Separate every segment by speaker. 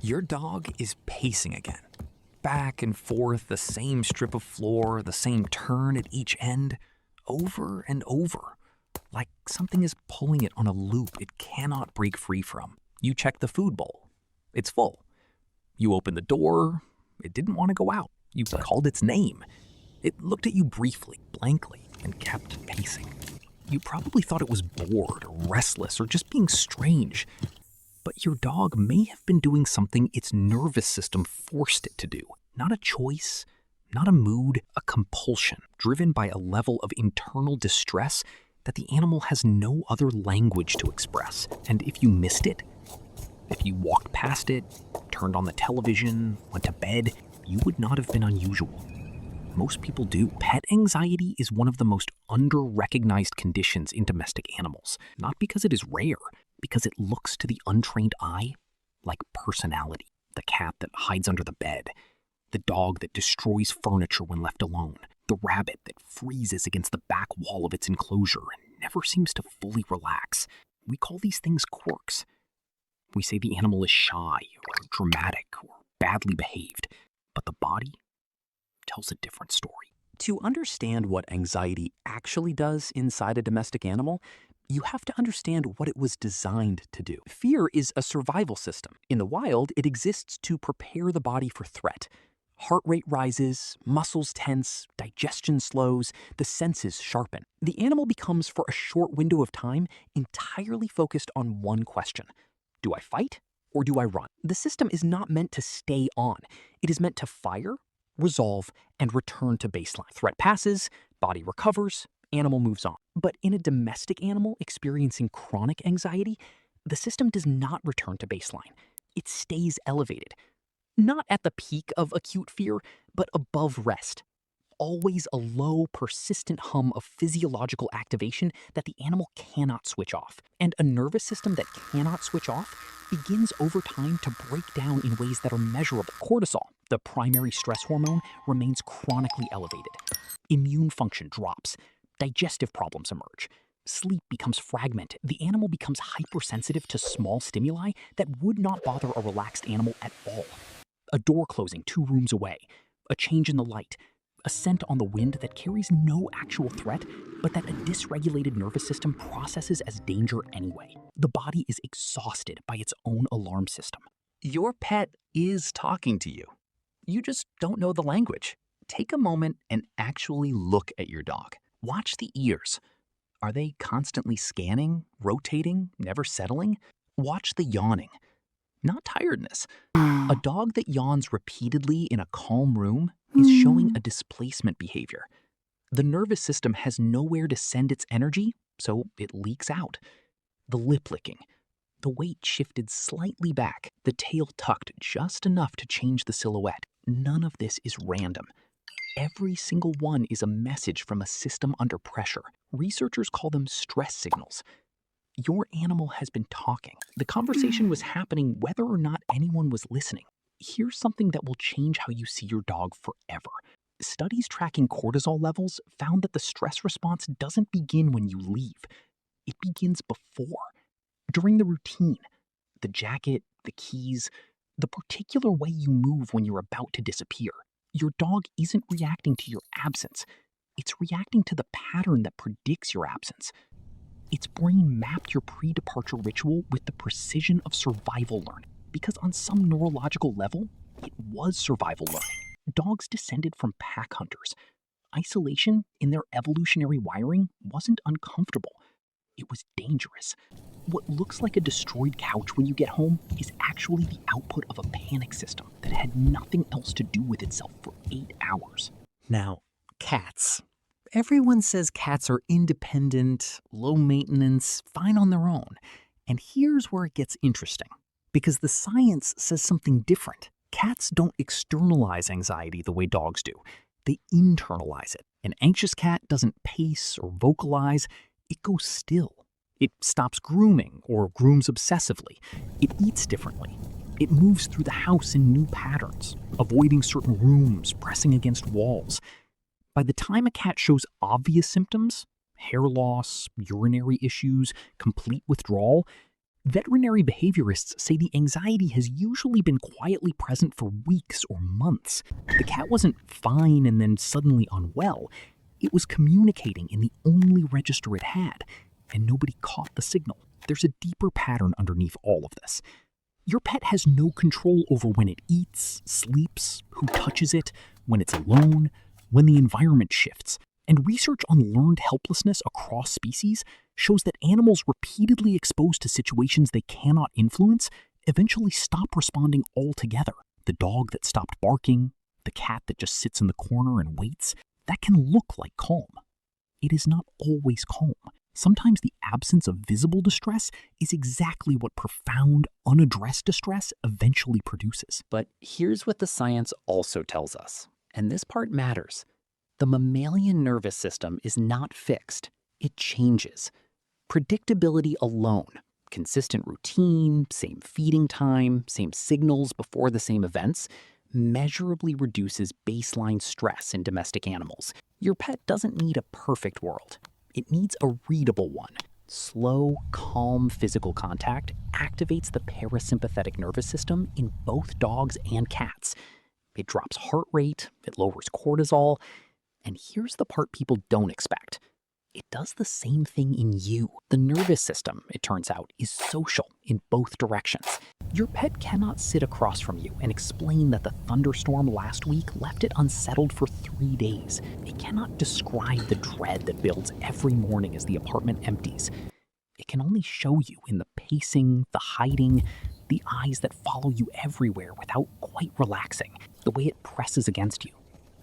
Speaker 1: Your dog is pacing again. Back and forth, the same strip of floor, the same turn at each end, over and over. Like something is pulling it on a loop it cannot break free from. You check the food bowl. It's full. You open the door. It didn't want to go out. You called its name. It looked at you briefly, blankly, and kept pacing. You probably thought it was bored or restless or just being strange. But your dog may have been doing something its nervous system forced it to do. Not a choice, not a mood, a compulsion driven by a level of internal distress that the animal has no other language to express. And if you missed it, if you walked past it, turned on the television, went to bed, you would not have been unusual. Most people do. Pet anxiety is one of the most under-recognized conditions in domestic animals. Not because it is rare, because it looks to the untrained eye like personality. The cat that hides under the bed, the dog that destroys furniture when left alone, the rabbit that freezes against the back wall of its enclosure and never seems to fully relax. We call these things quirks. We say the animal is shy or dramatic or badly behaved, but the body tells a different story.
Speaker 2: To understand what anxiety actually does inside a domestic animal, you have to understand what it was designed to do. Fear is a survival system. In the wild, it exists to prepare the body for threat. Heart rate rises, muscles tense, digestion slows, the senses sharpen. The animal becomes, for a short window of time, entirely focused on one question. Do I fight or do I run? The system is not meant to stay on. It is meant to fire, resolve, and return to baseline. Threat passes, body recovers, animal moves on. But in a domestic animal experiencing chronic anxiety, the system does not return to baseline. It stays elevated. Not at the peak of acute fear, but above rest. Always a low, persistent hum of physiological activation that the animal cannot switch off. And a nervous system that cannot switch off begins over time to break down in ways that are measurable. Cortisol, the primary stress hormone, remains chronically elevated. Immune function drops. Digestive problems emerge. Sleep becomes fragmented. The animal becomes hypersensitive to small stimuli that would not bother a relaxed animal at all. A door closing 2 rooms away, a change in the light, a scent on the wind that carries no actual threat, but that a dysregulated nervous system processes as danger anyway. The body is exhausted by its own alarm system.
Speaker 3: Your pet is talking to you. You just don't know the language. Take a moment and actually look at your dog. Watch the ears. Are they constantly scanning, rotating, never settling? Watch the yawning. Not tiredness. A dog that yawns repeatedly in a calm room is showing a displacement behavior. The nervous system has nowhere to send its energy, so it leaks out. The lip licking. The weight shifted slightly back, the tail tucked just enough to change the silhouette. None of this is random. Every single one is a message from a system under pressure. Researchers call them stress signals. Your animal has been talking. The conversation was happening whether or not anyone was listening. Here's something that will change how you see your dog forever. Studies tracking cortisol levels found that the stress response doesn't begin when you leave. It begins before. During the routine, the jacket, the keys, the particular way you move when you're about to disappear. Your dog isn't reacting to your absence. It's reacting to the pattern that predicts your absence. Its brain mapped your pre-departure ritual with the precision of survival learning, because on some neurological level, it was survival learning. Dogs descended from pack hunters. Isolation in their evolutionary wiring wasn't uncomfortable. It was dangerous. What looks like a destroyed couch when you get home is actually the output of a panic system that had nothing else to do with itself for 8 hours.
Speaker 2: Now, cats. Everyone says cats are independent, low maintenance, fine on their own. And here's where it gets interesting, because the science says something different. Cats don't externalize anxiety the way dogs do. They internalize it. An anxious cat doesn't pace or vocalize. It goes still. It stops grooming or grooms obsessively. It eats differently. It moves through the house in new patterns, avoiding certain rooms, pressing against walls. By the time a cat shows obvious symptoms, hair loss, urinary issues, complete withdrawal, Veterinary behaviorists say the anxiety has usually been quietly present for weeks or months. The cat wasn't fine and then suddenly unwell. It was communicating in the only register it had, and nobody caught the signal. There's a deeper pattern underneath all of this. Your pet has no control over when it eats, sleeps, who touches it, when it's alone, when the environment shifts. And research on learned helplessness across species shows that animals repeatedly exposed to situations they cannot influence eventually stop responding altogether. The dog that stopped barking, the cat that just sits in the corner and waits, that can look like calm. It is not always calm. Sometimes the absence of visible distress is exactly what profound, unaddressed distress eventually produces.
Speaker 3: But here's what the science also tells us, and this part matters. The mammalian nervous system is not fixed. It changes. Predictability alone, consistent routine, same feeding time, same signals before the same events, measurably reduces baseline stress in domestic animals. Your pet doesn't need a perfect world. It needs a readable one. Slow, calm physical contact activates the parasympathetic nervous system in both dogs and cats. It drops heart rate, it lowers cortisol, and here's the part people don't expect. It does the same thing in you. The nervous system, it turns out, is social in both directions. Your pet cannot sit across from you and explain that the thunderstorm last week left it unsettled for 3 days. It cannot describe the dread that builds every morning as the apartment empties. It can only show you in the pacing, the hiding, the eyes that follow you everywhere without quite relaxing, the way it presses against you.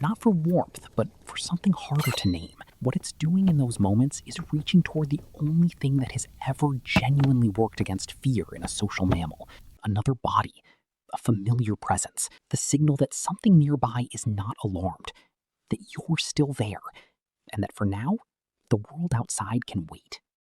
Speaker 3: Not for warmth, but for something harder to name. What it's doing in those moments is reaching toward the only thing that has ever genuinely worked against fear in a social mammal. Another body, a familiar presence, the signal that something nearby is not alarmed, that you're still there, and that for now, the world outside can wait.